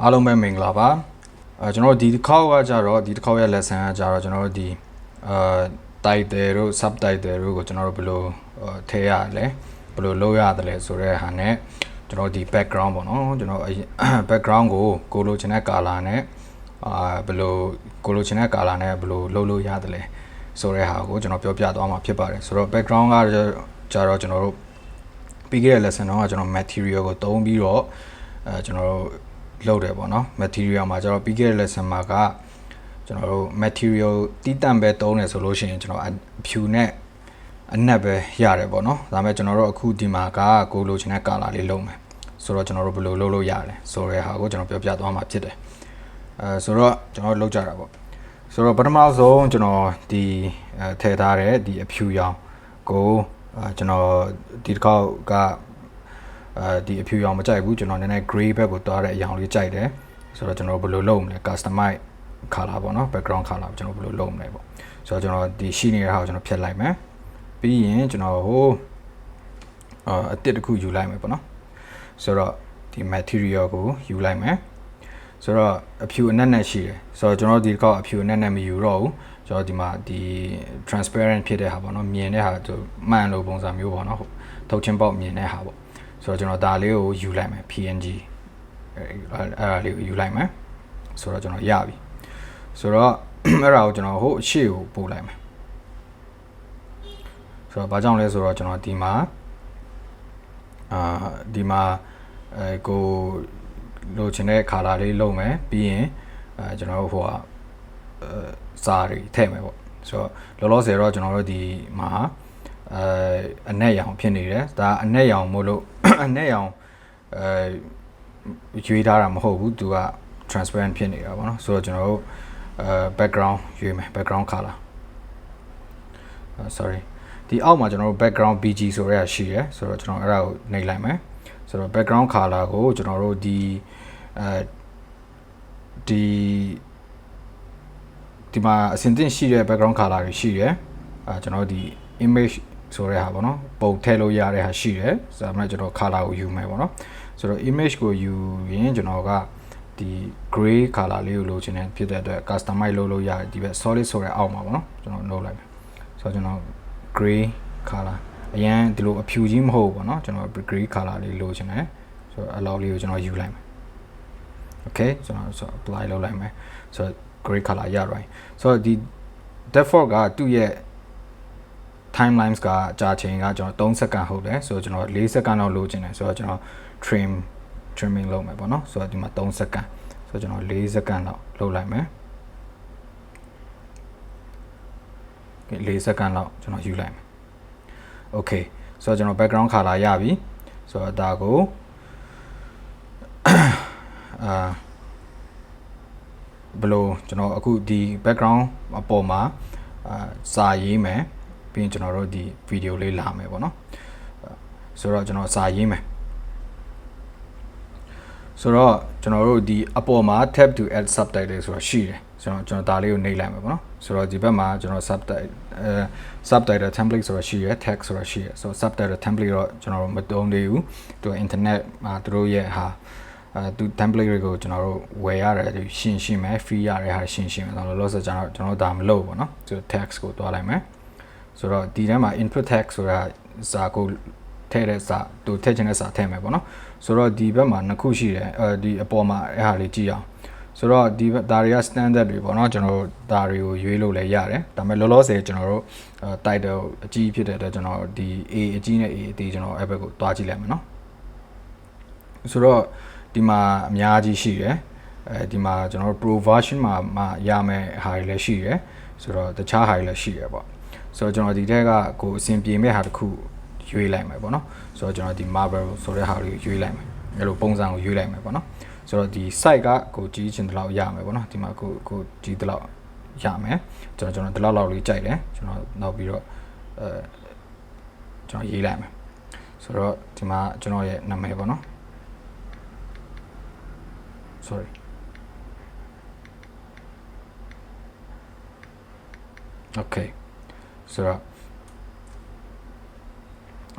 အားလုံးပဲမင်္ဂလာပါကျွန်တော်ဒီတစ်ခေါက်ကကြတော့ဒီတစ်ခေါက်ရဲ့ lesson ကကြတော့ကျွန်တော်တို့ဒီtitle တို့ subtitle တို့ကိုကျွန်တော်တို့ဘယ်လိုထည့်ရလဲဘယ်လိုလုပ်ရတယ်လဲဆိုတဲ့ဟာနဲ့ကျွန်တော်ဒီ background ပေါ့နော်ကျွန်တော် background ကိုလိုချင်တဲ့ color နဲ့ဘယ်လိုကိုလိုချင်တဲ့ color နဲ့ဘယ်လိုလုပ်လို့ရတယ်လဲဆိုတဲ့ဟာကိုကျွန်တော်ပြောပြသွားမှာဖြစ်ပါတယ်ဆိုတော့ background ကကြတော့ကျွန်တော်တို့ပြီးခဲ့တဲ့ lesson တော့ကျွန်တော် material ကိုသုံးပြီးတော့ကျွန်တော်တို့လုပ်တယ်ပေါ့နော် material မှာကျတော့ပြီးခဲ့တဲ့ lesson မှာကကျွန်တော်တို့ material တီးတန့်ပဲသုံးတယ်ဆိုလို့ရှိရင်ကျွန်တော်အဖြူနဲ့အနက်ပဲရတယ်ပေါ့နော်ဒါပေမဲ့ကျွန်တော်တို့အခုဒီမှာကကိုလိုချင်တဲ့ color လေးလုပ်မယ်ဆိုတော့ကျွန်တော်တို့ဘယ်လိုလုပ်လို့ရလဲဆိုတဲ့ဟာကိုကျွန်တော်ပြောပြသွားမှာဖြစ်တယ်ဆိုတော့ကျွန်တော်လုပ်ကြတာပေါ့ဆိုတော့ပထမဆုံးကျွန်တော်ဒီထည့်ထားတဲ့ဒီအဖြူရောင်ကိုကျွန်တော်ဒီတစ်ခေါက်ကဒီအဖြူရောင်မကြိုက်ဘူးကျွန်တော်နည်းနည်း gray ဘက်ကိုသွားတဲ့အရောင်လေးကြိုက်တယ်ဆိုတော့ကျွန်တော်ဘယ်လိုလုပ်မလဲ customize color ပေါ့နော် background color ကျွန်တော်ဘယ်လိုလုပ်မလဲပေါ့ဆိုတော့ကျွန်တော်ဒီရှိနေတဲ့ဟာကိုကျွန်တော်ဖြတ်လိုက်မယ်ပြီးရင်ကျွန်တော်ဟိုအတစ်တစ်ခုယူလိုက်မယ်ပေါ့နော်ဆိုတော့ဒီ material ကိုယူလိုက်မယ်ဆိုတော့အဖြူအနက်နဲ့ရှိတယ်ဆိုတော့ကျွန်တော်ဒီတစ်ခေါက်အဖြူအနက်နဲ့မယူတော့ဘူးကျွန်တော်ဒီမှာဒီ transparent ဖြစ်တဲ့ဟာပေါ့နော်မြင်တဲ့ဟာသူမှန်လို့ပုံစံမျိုးပေါ့နော်ထုတ်ချင်းပေါက်မြင်တဲ့ဟာပေါ့ဆိုတော့ကျွန်တော်ဒါလေးကိုယူလိုက်မယ် PNG အဲ့ဒါလေးကိုယူလိုက်မယ်ဆိုတော့ကျွန်တော်ရပြီဆိုတော့အဲ့ဒါကိုကျွန်တော်ဟိုအရှိကိုပို့လိုက်မယ်ဆိုတော့ဘာကြောင့်လဲဆိုတော့ကျွန်တော်ဒီမှာဒီမှာကိုလိုချင်တဲ့ color လေးလုပ်မယ်ပြီးရင်ကျွန်တော်တို့ဟိုစာတွေထည့်မယ်ပေါ့ဆိုတော့လောလောဆယ်တော့ကျွန်တော်တို့ဒီမှာအနက်ရောင်ဖြစ်နေတယ်ဒါအနက်ရောင်မို့လို့အနက်ရောင်ရွေးထားတာမဟုတ်ဘူးသူက transparent ဖြစ်နေတာပေါ့နော်ဆိုတော့ကျွန်တော်တို့background ရွေးမယ် background color sorry ဒီအောက်မှာကျွန်တော်တို့ background BG ဆိုရဲရှိရယ်ဆိုတော့ကျွန်တော်အဲ့ဒါကိုနှိပ်လိုက်မယ်ဆိုတော့ background color ကိုကျွန်တော်တို့ဒီမှာအဆင့်တင်ရှိတဲ့ background color တွေရှိရယ်ကျွန်တော်ဒီ image ဆိုတဲ့ဟာပေါ့နော်ပုံထည့်လို့ရတဲ့ဟာရှိတယ်ဆိုတော့ကျွန်တော် color ကိုယူမယ်ပေါ့နော်ဆိုတော့ image ကိုယူရင်ကျွန်တော်ကဒီ gray color လေးကိုလိုချင်တဲ့ဖြစ်တဲ့အတွက် customize လုပ်လို့ရတယ်ဒီဘက် solid ဆိုတဲ့အောက်မှာပေါ့နော်ကျွန်တော်နှုတ်လိုက်မယ်ဆိုတော့ကျွန်တော် gray color အရင်ဒီလိုအဖြူကြီးမဟုတ်ဘူးပေါ့နော်ကျွန်တော် gray color လေးလိုချင်တယ်ဆိုတော့အလောက်လေးကိုကျွန်တော်ယူလိုက်မယ် okay ကျွန်တော်ဆို apply လုပ်လိုက်မယ်ဆိုတော့ gray color ရပါတယ်ဆိုတော့ဒီ default ကသူ့ရဲ့ timelines ကကြာချိန်ကကျွန်တော်3စက္ကန့်ဟုတ်တယ်ဆိုတော့ကျွန်တော်4စက္ကန့်လောက်လိုချင်တယ်ဆိုတော့ကျွန်တော် trimming လုပ်မယ်ပေါ့နော်ဆိုတော့ဒီမှာ3စက္ကန့်ဆိုတော့ကျွန်တော်4စက္ကန့်လောက်လုပ်လိုက်မယ်4စက္ကန့်လောက်ကျွန်တော်ယူလိုက်မယ် okay ဆိုတော့ကျွန်တော် background color ရပြီဆိုတော့ဒါကိုဘယ်လိုကျွန်တော်အခုဒီ background အပေါ်မှာစာရေးမယ်ပြီးရင်ကျွန်တော်တို့ဒီ video လေးလာမယ်ပေါ့နော်ဆိုတော့ကျွန်တော်စာရေးမယ်ဆိုတော့ကျွန်တော်တို့ဒီအပေါ်မှာ tab to add subtitle ဆိုတာရှိတယ်ကျွန်တော်ဒါလေးကိုနှိပ်လိုက်မယ်ပေါ့နော်ဆိုတော့ဒီဘက်မှာကျွန်တော် subtitle template ဆိုတာရှိရယ် text ဆိုတာရှိရယ်ဆိုတော့ subtitle template တော့ကျွန်တော်တို့မသုံးသေးဘူးသူ internet မှာသူတို့ရဲ့ဟာသူ template တွေကိုကျွန်တော်တို့ဝယ်ရတယ်ရှင်းမယ် free ရတဲ့ဟာရှင်းမယ်ဆိုတော့လောလောဆယ်ကျွန်တော်ဒါမလုပ်ဘူးပေါ့နော်ဆိုတော့ text ကိုတွားလိုက်မယ်ဆိုတော့ဒီထဲမှာ input text ဆိုတာစာကိုထည့်တဲ့စာသူထည့်ချင်တဲ့စာထည့်မယ်ပေါ့နော်ဆိုတော့ဒီဘက်မှာနှစ်ခုရှိတယ်ဒီအပေါ်မှာအဲ့ဟာလေးကြည့်အောင်ဆိုတော့ဒီဒါတွေက standard တွေပေါ့နော်ကျွန်တော်ဒါတွေကိုရွေးလို့လည်းရတယ်ဒါပေမဲ့လောလောဆယ်ကျွန်တော်တို့ title အကြီးဖြစ်တဲ့အတွက်ကျွန်တော်ဒီ A အကြီးနဲ့ A အသေးကျွန်တော်အဲ့ဘက်ကိုတွားကြည့်လိုက်မယ်နော်ဆိုတော့ဒီမှာအများကြီးရှိတယ်ဒီမှာကျွန်တော်တို့ pro version မှာရမယ်ဟာတွေလည်းရှိတယ်ဆိုတော့တခြားဟာတွေလည်းရှိရပေါ့ဆိုတော့ကျွန်တော်ဒီထက်ကကိုအဆင်ပြေမဲ့ဟာတစ်ခုရွေးလိုက်မယ်ပေါ့နော်ဆိုတော့ကျွန်တော်ဒီ marble ဆိုတဲ့ဟာလေးကိုရွေးလိုက်မယ်အဲ့လိုပုံစံကိုရွေးလိုက်မယ်ပေါ့နော်ဆိုတော့ဒီ site ကကိုကြီးချင်တဲ့လောက်ရမယ်ပေါ့နော်ဒီမှာကိုကြီးတဲ့လောက်ရမယ်ကျွန်တော်ဒီလောက်လေးကြိုက်တယ်ကျွန်တော်နောက်ပြီးတော့ကျွန်တော်ရေးလိုက်မယ်ဆိုတော့ဒီမှာကျွန်တော်ရဲ့နာမည်ပေါ့နော် sorry okay ဆိုတော့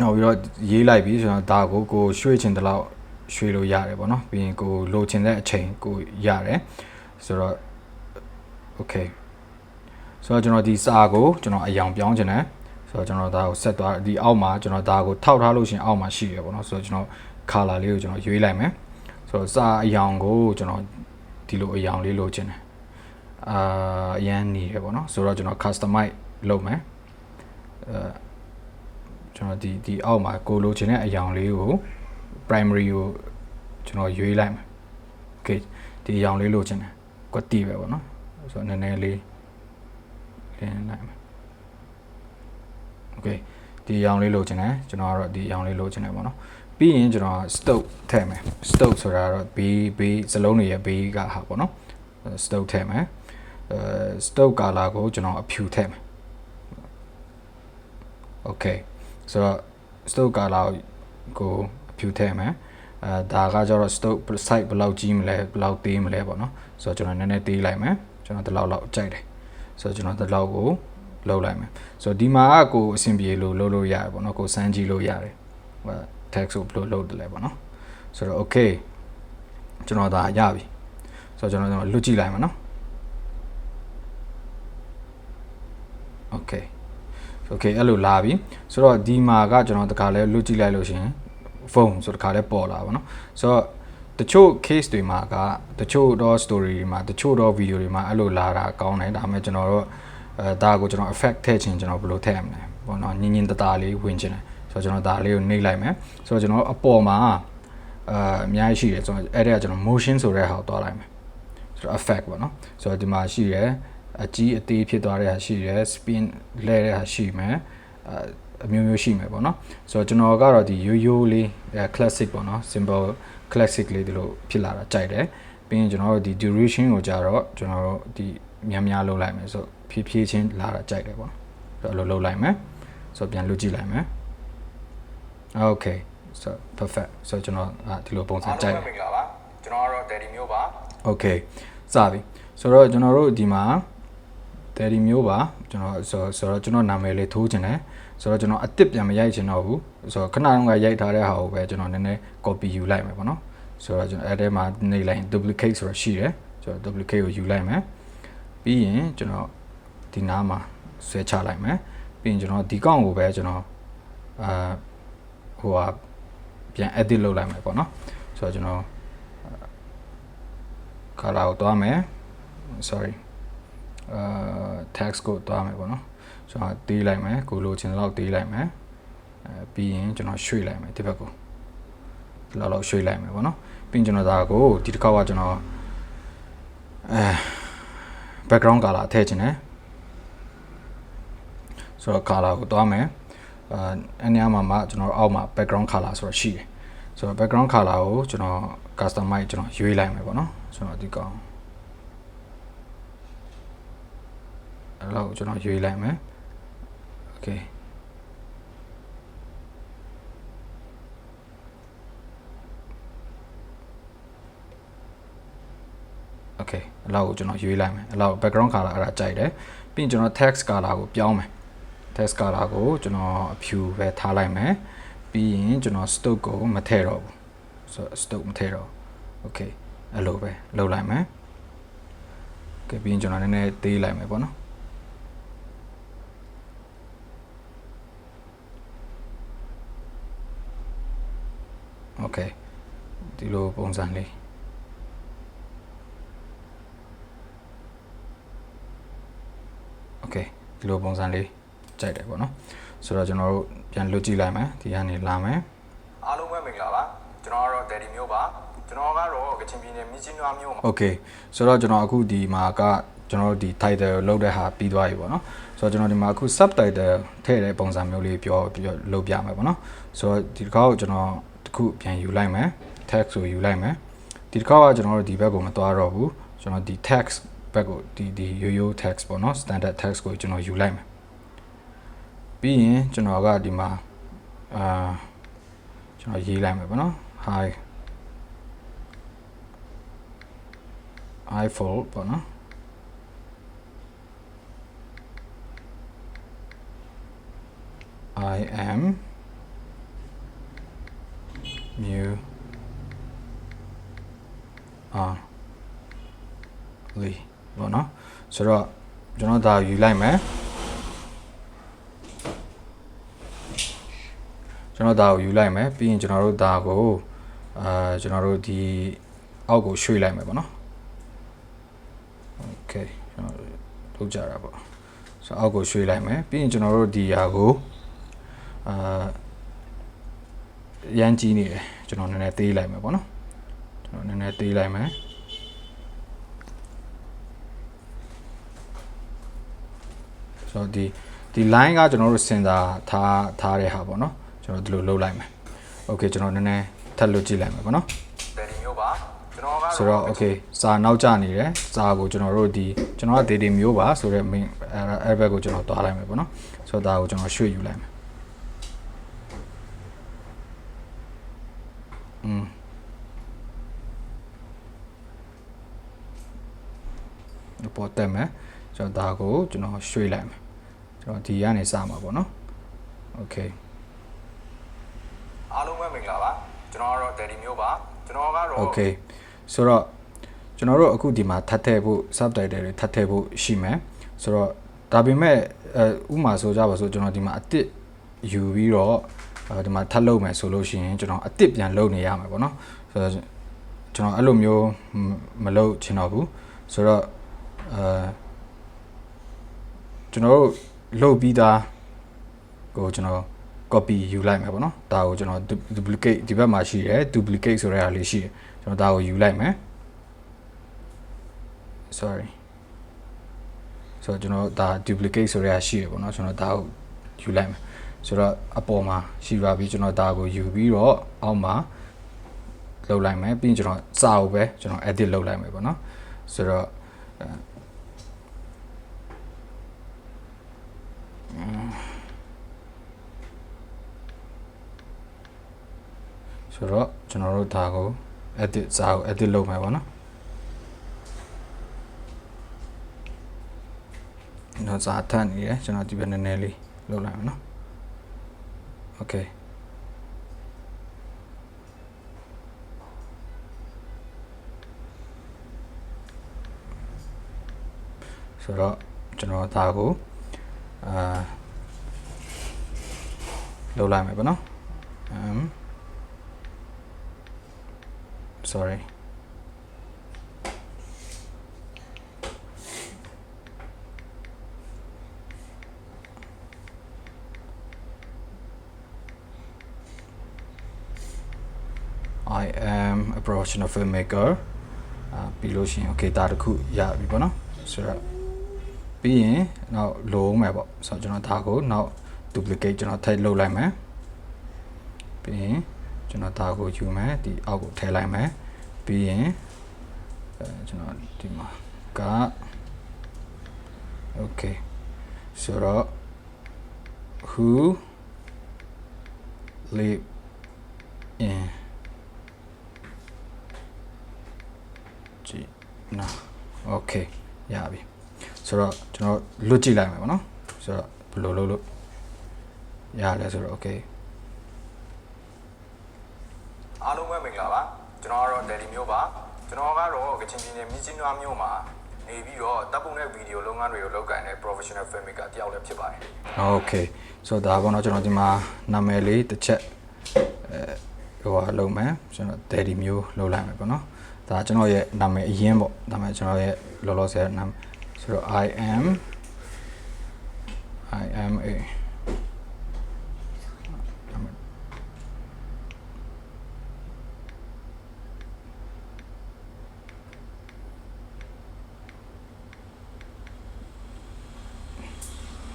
နောက်ပြီးတော့ရေးလိုက်ပြီးကျွန်တော်ဒါကိုရွှေ့ချင်တဲ့လောက် ရွှေလို့ရတယ်ပေါ့နော်ပြီးရင်ကိုလိုချင်တဲ့အချိန်ကိုရတယ်ဆိုတော့ okay ဆိုတော့ကျွန်တော်ဒီစာကိုကျွန်တော်အယောင်ပြောင်းချင်တယ်ဆိုတော့ကျွန်တော်ဒါကိုဆက်သွားဒီအောက်မှာကျွန်တော်ဒါကိုထောက်ထားလို့ရှင်အောက်မှာရှိရပေါ့နော်ဆိုတော့ကျွန်တော် color လေးကိုကျွန်တော်ရွေးလိုက်မယ်ဆိုတော့စာအယောင်ကိုကျွန်တော်ဒီလိုအယောင်လေးလိုချင်တယ်အရန်နေရပေါ့နော်ဆိုတော့ကျွန်တော် customize လုပ်မယ်ကျွန်တော်ဒီအောက်မှာကိုလိုချင်တဲ့အယောင်လေးကို primary ကိုကျွန်တော်ရွေးလိုက်မယ် okay ဒီအယောင်လေးလိုချင်တယ်ကွက်တီပဲပေါ့နော်ဆိုတော့နည်းနည်းလေးလင်းလိုက်မယ် okay ဒီအယောင်လေးလိုချင်တယ်ကျွန်တော်ကတော့ဒီအယောင်လေးလိုချင်တယ်ပေါ့နော်ပြီးရင်ကျွန်တော် stoke ထည့်မယ် stoke ဆိုတာတော့ b စလုံးတွေရဲ့ b ကဟာပေါ့နော် stoke ထည့်မယ်stoke color ကိုကျွန်တော်အဖြူထည့်မယ် okay ဆိုတော့ stoke color ကိုအဖြူထည့်မယ်ဒါကကျတော့ stoke site ဘယ်လောက်ကြီးမလဲဘယ်လောက်သေးမလဲပေါ့နော်ဆိုတော့ကျွန်တော်နည်းနည်းသေးလိုက်မယ်ကျွန်တော်ဒီလောက်ကြိုက်တယ်ဆိုတော့ကျွန်တော်ဒီလောက်ကိုလုပ်လိုက်မယ်ဆိုတော့ဒီမှာကကိုအဆင်ပြေလို့လုပ်လို့ရတယ်ပေါ့နော်ကိုစမ်းကြည့်လို့ရတယ်ဟို text ကိုဘယ်လိုလုပ်တယ်လဲပေါ့နော်ဆိုတော့ okay ကျွန်တော်ဒါရပြီဆိုတော့ကျွန်တော်လွတ်ကြည့်လိုက်မယ်နော် okay အဲ့လိုလာပြီဆိုတော့ဒီမှာကကျွန်တော်တခါလဲလွတ်ကြည့်လိုက်လို့ရှင်ဖုန်းဆိုတခါလဲပေါ်လာပါတော့ဆိုတော့တချို့ case တွေမှာကတချို့တော့ story တွေမှာတချို့တော့ video တွေမှာအဲ့လိုလာတာကောင်းတယ်ဒါပေမဲ့ကျွန်တော်တို့ဒါကိုကျွန်တော် effect ထည့်ချင်ကျွန်တော်ဘယ်လိုထည့်ရမလဲပေါ့နော်ညင်တတာလေးဝင်ချင်တယ်ဆိုတော့ကျွန်တော်ဒါလေးကိုနှိပ်လိုက်မယ်ဆိုတော့ကျွန်တော်အပေါ်မှာအများကြီးရှိတယ်ဆိုတော့အဲ့ဒါကကျွန်တော် motion ဆိုတဲ့ဟာကိုတွားလိုက်မယ်ဆိုတော့ effect ပေါ့နော်ဆိုတော့ဒီမှာရှိတယ်အကြီးအသေးဖြစ်သွားတဲ့ဟာရှိတယ် spin လဲတဲ့ဟာရှိမယ်အမျိုးမျိုးရှိမယ်ပေါ့နော်ဆိုတော့ကျွန်တော်ကတော့ဒီရိုးရိုးလေး classic ပေါ့နော် simple classic လေးဒီလိုဖြစ်လာတာကြိုက်တယ်ပြီးရင်ကျွန်တော်တို့ဒီ duration ကိုကြတော့ကျွန်တော်တို့ဒီများလုပ်လိုက်မယ်ဆိုဖြည်းဖြည်းချင်းလာတာကြိုက်တယ်ပေါ့နော်အဲ့လိုလုပ်လိုက်မယ်ဆိုတော့ပြန်လွတ်ကြည့်လိုက်မယ် okay so perfect ဆိုတော့ကျွန်တော်ဒီလိုပုံစံကြိုက်တယ်ကျွန်တော်ကတော့ daddy မျိုးပါ okay စပြီဆိုတော့ကျွန်တော်တို့ဒီမှာ daddy မျိုးပါကျွန်တော်ဆိုတော့ကျွန်တော်နာမည်လေးထိုးချင်တယ်ဆိုတော့ကျွန်တော်အတစ်ပြန်မရိုက်ချင်တော့ဘူးဆိုတော့ခဏတုန်းကရိုက်ထားတဲ့ဟာကိုပဲကျွန်တော်နည်းနည်း copy ယူလိုက်မယ်ပေါ့နော်ဆိုတော့ကျွန်တော်အဲ့ထဲမှာနေလိုက် duplicate ဆိုတာရှိတယ်ဆိုတော့ duplicate ကိုယူလိုက်မယ်ပြီးရင်ကျွန်တော်ဒီနားမှာဆွဲချလိုက်မယ်ပြီးရင်ကျွန်တော်ဒီကောင်ကိုပဲကျွန်တော်ဟိုဟာပြန် edit လုပ်လိုက်မယ်ပေါ့နော်ဆိုတော့ကျွန်တော် color ကိုတွားမယ် sorry text ကိုတွားမယ်ပေါ့နော်ကျွန်တော်တေးလိုက်မယ်ကိုလိုချင်တဲ့လောက်တေးလိုက်မယ်ပြီးရင်ကျွန်တော်ရွှေ့လိုက်မယ်ဒီဘက်ကိုဒီလောက်ရွှေ့လိုက်မယ်ပေါ့နော်ပြီးရင်ကျွန်တော်ဒါကိုဒီတစ်ခါကကျွန်တော်background color ထည့်ချင်တယ်ဆိုတော့ color ကိုတွားမယ်အဲ့နေရာမှာကျွန်တော်အောက်မှာ background color ဆိုတာရှိတယ်ဆိုတော့ background color ကိုကျွန်တော် customize ကျွန်တော်ရွေးလိုက်မယ်ပေါ့နော်ကျွန်တော်ဒီကောင်အဲ့လောက်ကျွန်တော်ရွေးလိုက်မယ် okay အဲ့လောက်ကိုကျွန်တော်ရွေးလိုက်မယ်အဲ့လောက် background color အဲ့ဒါကြိုက်တယ်ပြီးရင်ကျွန်တော် text color ကိုပြောင်းမယ် text color ကိုကျွန်တော်အဖြူပဲထားလိုက်မယ်ပြီးရင်ကျွန်တော် stoke ကိုမထည့်တော့ဘူးဆိုတော့ stoke မထည့်တော့ okay အဲ့လိုပဲလုပ်လိုက်မယ် okay ပြီးရင်ကျွန်တော်နည်းနည်းသေးလိုက်မယ်ပေါ့နော် okay ဒီလိုပုံစံလေး okay ဒီလိုပုံစံလေးကြိုက်တယ်ပေါ့နော်ဆိုတော့ကျွန်တော်တို့ပြန်လွတ်ကြည့်လိုက်မယ်ဒီကနေလာမယ်အားလုံးပဲမင်္ဂလာပါကျွန်တော်ကတော့ daddy မျိုးပါကျွန်တော်ကတော့ကချင်ပြည်နယ်မြစ်ကြီးနားမြို့မှာ okay ဆိုတော့ကျွန်တော်အခုဒီမှာကကျွန်တော်တို့ဒီ title လောက်တဲ့ဟာပြီးသွားပြီပေါ့နော်ဆိုတော့ကျွန်တော်ဒီမှာအခု subtitle ထည့်တဲ့ပုံစံမျိုးလေးပြောလုပ်ပြမယ်ပေါ့နော်ဆိုတော့ဒီတစ်ခါကိုကျွန်တော်တစ်ခုပြန်ယူလိုက်မယ် text ကိုယူလိုက်မယ်ဒီတစ်ခါကကျွန်တော်တို့ဒီဘက်ကိုမသွားတော့ဘူးကျွန်တော်ဒီ text ဘက်ကိုဒီရိုး text ပေါ့နော် standard text ကိုကျွန်တော်ယူလိုက်မယ်ပြီးရင်ကျွန်တော်ကဒီမှာကျွန်တော်ရေးလိုက်မယ်ပေါ့နော် hi fold ပေါ့နော် I am new လေပေါ့နော်ဆိုတော့ကျွန်တော်ဒါယူလိုက်မယ်ကျွန်တော်ဒါကိုယူလိုက်မယ်ပြီးရင်ကျွန်တော်တို့ဒါကိုကျွန်တော်တို့ဒီအောက်ကိုရွှေ့လိုက်မယ်ပေါ့နော်โอเคကျွန်တော်ထုတ်ကြတာပေါ့ဆိုတော့အောက်ကိုရွှေ့လိုက်မယ်ပြီးရင်ကျွန်တော်တို့ဒီဟာကိုရမ်းကြီးနေတယ်ကျွန်တော်နည်းနည်းသေးလိုက်မယ်ပေါ့နော်ကျွန်တော်နည်းနည်းသေးလိုက်မယ်ဆိုတော့ဒီ line ကကျွန်တော်တို့စင်တာထားတဲ့ဟာပေါ့နော်ကျွန်တော်ဒီလိုလုပ်လိုက်မယ်โอเคကျွန်တော်နည်းနည်းထပ်လွတ်ကြည့်လိုက်မယ်ပေါ့နော်ဒီမျိုးပါကျွန်တော်ကဆိုတော့โอเคစာနောက်ကျနေတယ်စာကိုကျွန်တော်တို့ကျွန်တော်ကဒီမျိုးပါဆိုတော့ main အဲ့ဘက်ကိုကျွန်တော်တွားလိုက်မယ်ပေါ့နော်ဆိုတော့ဒါကိုကျွန်တော်ရွှေ့ယူလိုက်မယ်ပေါ်တက်မယ်ကျွန်တော်ဒါကိုကျွန်တော်ရွှေ့လိုက်မယ်ကျွန်တော်ဒီကနေစမှာပေါ့နော်โอเคအားလုံးပဲမင်္ဂလာပါကျွန်တော်ကတော့ Daddy မျိုးပါကျွန်တော်ကတော့ Okay ဆိုတော့ကျွန်တော်တို့အခုဒီမှာထပ်ထည့်ဖို့ subtitle တွေထပ်ထည့်ဖို့ရှိမယ်ဆိုတော့ဒါပေမဲ့ဥမာဆိုကြပါစို့ကျွန်တော်ဒီမှာအတစ်ယူပြီးတော့ဒီမှာထပ်လုပ်မယ်ဆိုလို့ရှိရင်ကျွန်တော်အတစ်ပြန်လုပ်နေရမှာပေါ့နော်ဆိုတော့ကျွန်တော်အဲ့လိုမျိုးမလုပ်ချင်တော့ဘူးဆိုတော့ကျွန်တော်တို့လုပ်ပြီးသားကိုကျွန်တော် copy ယူလိုက်မယ်ပေါ့နော်ဒါကိုကျွန်တော် duplicate ဒီဘက်မှာရှိတယ် duplicate ဆိုတဲ့ဟာလေးရှိတယ်ကျွန်တော်ဒါကိုယူလိုက်မယ် sorry ဆိုတော့ကျွန်တော်ဒါ duplicate ဆိုတဲ့ဟာရှိတယ်ပေါ့နော်ကျွန်တော်ဒါကိုယူလိုက်မယ်ဆိုတော့အပေါ်မှာရှိပါပြီကျွန်တော်ဒါကိုယူပြီးတော့အောက်မှာလုပ်လိုက်မယ်ပြီးရင်ကျွန်တော်စာအုပ်ပဲကျွန်တော် edit လုပ်လိုက်မယ်ပေါ့နော်ဆိုတော့ဆိုတော့ကျွန်တော်တို့ဒါကို edit စာကို edit လုပ်မယ်ပေါ့နော်ကျွန်တော်စာထပ်နေတယ်ကျွန်တော်ဒီဘက်နည်းနည်းလေးလုပ်လိုက်မယ်နော် okay ဆိုတော့ကျွန်တော်ဒါကိုလုပ်လိုက်မယ်ပေါ့နော်sorry I am a professional filmmaker ပြီးလို့ရှိရင် okay ဒါတခုရပြီပေါ့နော်ဆိုတော့ပြီးရင်နောက်လိုအောင်မယ်ပေါ့ဆိုတော့ကျွန်တော်ဒါကိုနောက် duplicate ကျွန်တော်ထည့်လုပ်လိုက်မယ်ပြီးရင်ကျွန်တော်ဒါကိုယူမယ်ဒီအောက်ကိုထည့်လိုက်မယ်ပြီးရင်ကျွန်တော်ဒီမှာက okay ဆိုတော့ who live in nah okay ရပြီဆိုတော့ကျွန်တော်လွတ်ကြည့်လိုက်မယ်ပေါ့နော်ဆိုတော့ဘယ်လိုလုပ်လို့ရလဲဆိုတော့ okay အားလုံးပဲမင်္ဂလာပါကျွန်တော်ကတော့ Daddy မျိုးပါကျွန်တော်ကတော့ကချင်ပြည်နယ်မြစ်ကြီးနားမြို့မှာနေပြီးတော့တပ်ပုံတဲ့ဗီဒီယိုလုပ်ငန်းတွေကိုလုပ်ကိုင်တဲ့ professional filmmaker တယောက်လည်းဖြစ်ပါတယ် okay ဆိုတော့ဒါပေါ့နော်ကျွန်တော်ဒီမှာနာမည်လေးတစ်ချက်ဟိုဟာလုပ်မယ်ကျွန်တော် Daddy မျိုးလုပ်လိုက်မယ်ပေါ့နော်ဒါကျွန်တော်ရဲ့နာမည်အရင်ပေါ့ဒါမှကျွန်တော်ရဲ့လောလောဆယ်နာမည်ဆိုတော့ I am a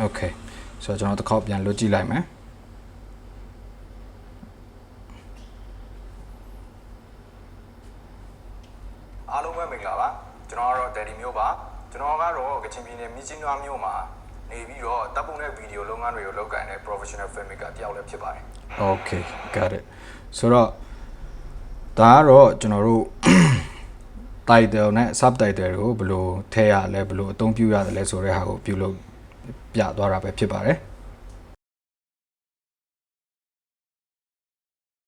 okay ဆိုတော့ကျွန်တော်တစ်ခေါက်ပြန်လွတ်ကြည့်လိုက်မယ်အားလုံးပဲမင်္ဂလာပါကျွန်တော်ကတော့ Daddy မျိုးပါကျွန်တော်ကတော့ကချင်ပြည်နယ်မြစ်ကြီးနားမြို့မှာနေပြီးတော့တပ်ပုံတဲ့ဗီဒီယိုလုပ်ငန်းတွေကိုလုပ်ကိုင်တဲ့ professional filmmaker တယောက်လည်းဖြစ်ပါတယ် okay got it ဆိုတော့ဒါကတော့ကျွန်တော်တို့ title နဲ့ subtitle ကိုဘယ်လိုထည့်ရလဲဘယ်လိုအသုံးပြုရတယ်လဲဆိုတဲ့ဟာကိုပြုလုပ်ပြသွားတာပဲဖြစ်ပါတယ်